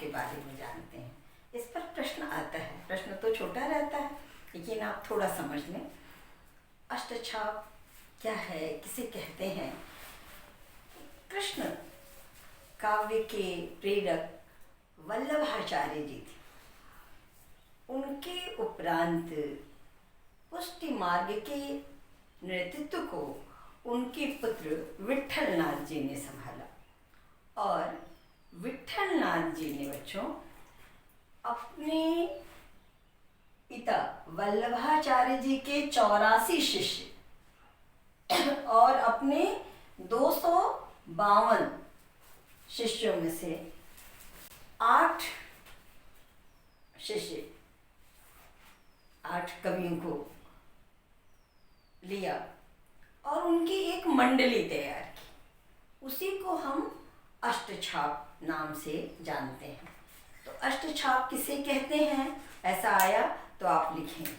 के बारे में जानते हैं। इस पर प्रश्न आता है, प्रश्न तो छोटा रहता है लेकिन आप थोड़ा समझ लें। अष्टछाप क्या है, किसे कहते हैं? कृष्ण काव्य के प्रेरक वल्लभाचार्य जी थे। उनके उपरांत पुष्टि मार्ग के नेतृत्व को उनके पुत्र विट्ठलनाथ जी ने संभाला और विट्ठलनाथ जी ने बच्चों अपने पिता वल्लभाचार्य जी के 84 शिष्य और अपने 252 शिष्यों में से 8 शिष्य 8 कवियों को लिया और उनकी एक मंडली तैयार की। उसी को हम अष्टछाप नाम से जानते हैं। तो अष्टछाप किसे कहते हैं, ऐसा आया तो आप लिखें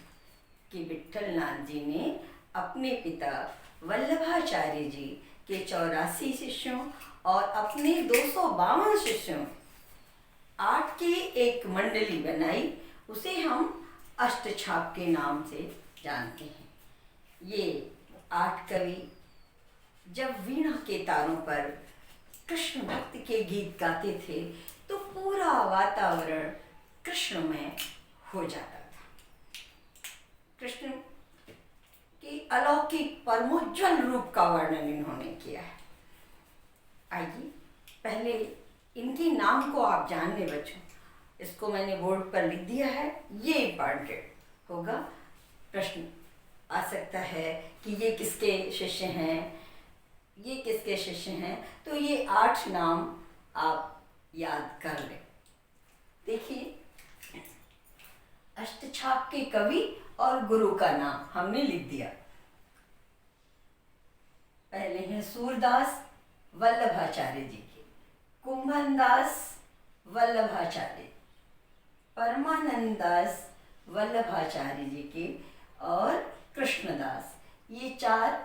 कि विट्ठलनाथ जी ने अपने पिता वल्लभाचार्य जी के 84 शिष्यों और अपने 252 शिष्यों 8 की एक मंडली बनाई, उसे हम अष्टछाप के नाम से जानते हैं। ये 8 कवि जब वीणा के तारों पर कृष्ण भक्ति के गीत गाते थे तो पूरा वातावरण कृष्णमय हो जाता था। कृष्ण के अलौकिक परमोज्वल रूप का वर्णन इन्होंने किया है। आइए पहले इनके नाम को आप जान लें बच्चों। इसको मैंने बोर्ड पर लिख दिया है, ये इम्पॉर्टेंट होगा। प्रश्न आ सकता है कि ये किसके शिष्य हैं, ये किसके शिष्य हैं, तो ये 8 नाम आप याद कर लें। देखिए अष्टछाप के कवि और गुरु का नाम हमने लिख दिया। पहले हैं सूरदास वल्लभाचार्य जी के, कुंभनदास वल्लभाचार्य, परमानंद दास वल्लभाचार्य जी के और कृष्णदास। ये 4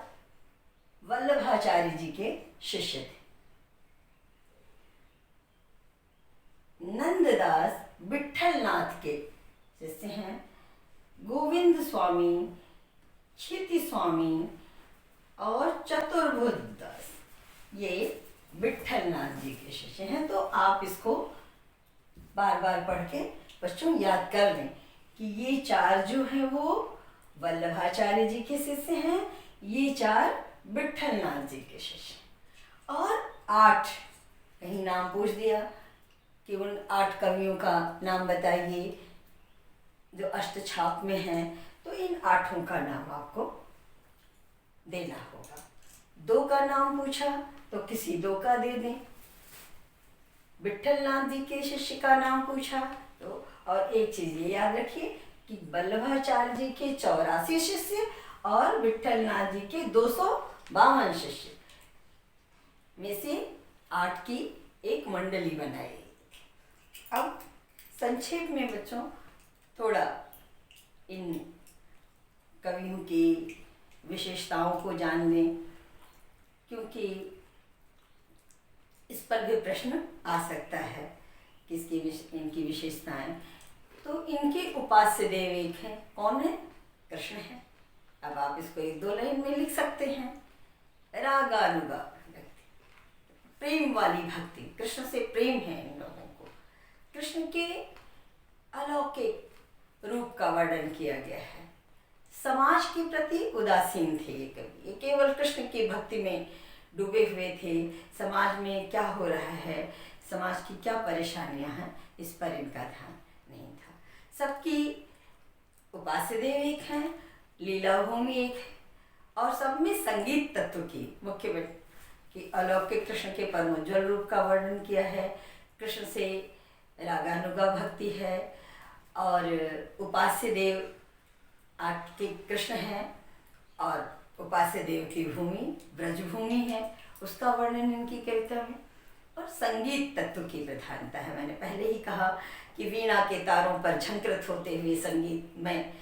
वल्लभाचार्य जी के शिष्य थे। नंददास विट्ठलनाथ के शिष्य हैं। गोविंद स्वामी, क्षिति स्वामी और चतुर्भुज दास ये विट्ठलनाथ जी के शिष्य हैं। तो आप इसको बार बार पढ़ के बच्चों याद कर लें कि ये 4 जो हैं वो वल्लभाचार्य जी के शिष्य हैं, ये 4 विट्ठलनाथ जी के शिष्य और 8 कहीं नाम पूछ दिया कि उन 8 कवियों का नाम बताइए जो अष्टछाप में हैं, तो इन 8 का नाम आपको देना होगा। 2 का नाम पूछा तो किसी 2 का दे दें। विट्ठलनाथ जी के शिष्य का नाम पूछा तो, और एक चीज ये याद रखिए कि वल्लभाचार्य जी के 84 शिष्य और विट्ठलनाथ जी के 252 शिष्य में से 8 की एक मंडली बनाई। अब संक्षेप में बच्चों थोड़ा इन कवियों की विशेषताओं को जान लें, क्योंकि इस पर भी प्रश्न आ सकता है किसकी इनकी विशेषताएं। तो इनके उपास्य देव एक हैं, कौन है? कृष्ण है। अब आप इसको 1-2 लाइन में लिख सकते हैं। रागानुगा भक्ति, प्रेम वाली भक्ति, कृष्ण से प्रेम है इन लोगों को। कृष्ण के अलौकिक रूप का वर्णन किया गया है। समाज के प्रति उदासीन थे ये कवि, ये केवल कृष्ण की भक्ति में डूबे हुए थे। समाज में क्या हो रहा है, समाज की क्या परेशानियां हैं, इस पर इनका ध्यान नहीं था। सबकी उपास्य देव एक हैं, लीला भूमि एक है और सब में संगीत तत्व की मुख्य कि अलौकिक कृष्ण के परमोज्वल रूप का वर्णन किया है। कृष्ण से रागानुगा भक्ति है और उपास्य देव आपके कृष्ण हैं और उपास्य देव की भूमि ब्रजभूमि है, उसका वर्णन इनकी कविता में। और संगीत तत्व की प्रधानता है। मैंने पहले ही कहा कि वीणा के तारों पर झंकृत होते हुए संगीत में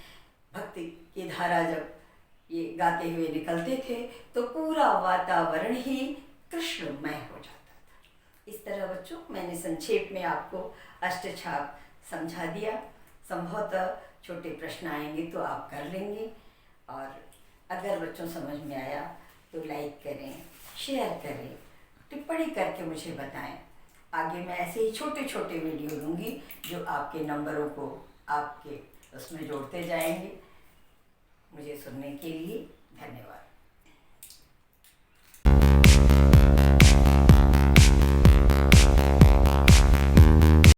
भक्ति की धारा जब ये गाते हुए निकलते थे तो पूरा वातावरण ही कृष्णमय हो जाता था। इस तरह बच्चों मैंने संक्षेप में आपको अष्टछाप समझा दिया। संभवतः छोटे प्रश्न आएंगे तो आप कर लेंगे, और अगर बच्चों समझ में आया तो लाइक करें, शेयर करें, टिप्पणी करके मुझे बताएं। आगे मैं ऐसे ही छोटे छोटे वीडियो दूंगी जो आपके नंबरों को आपके उसमें जोड़ते जाएंगे। मुझे सुनने के लिए धन्यवाद।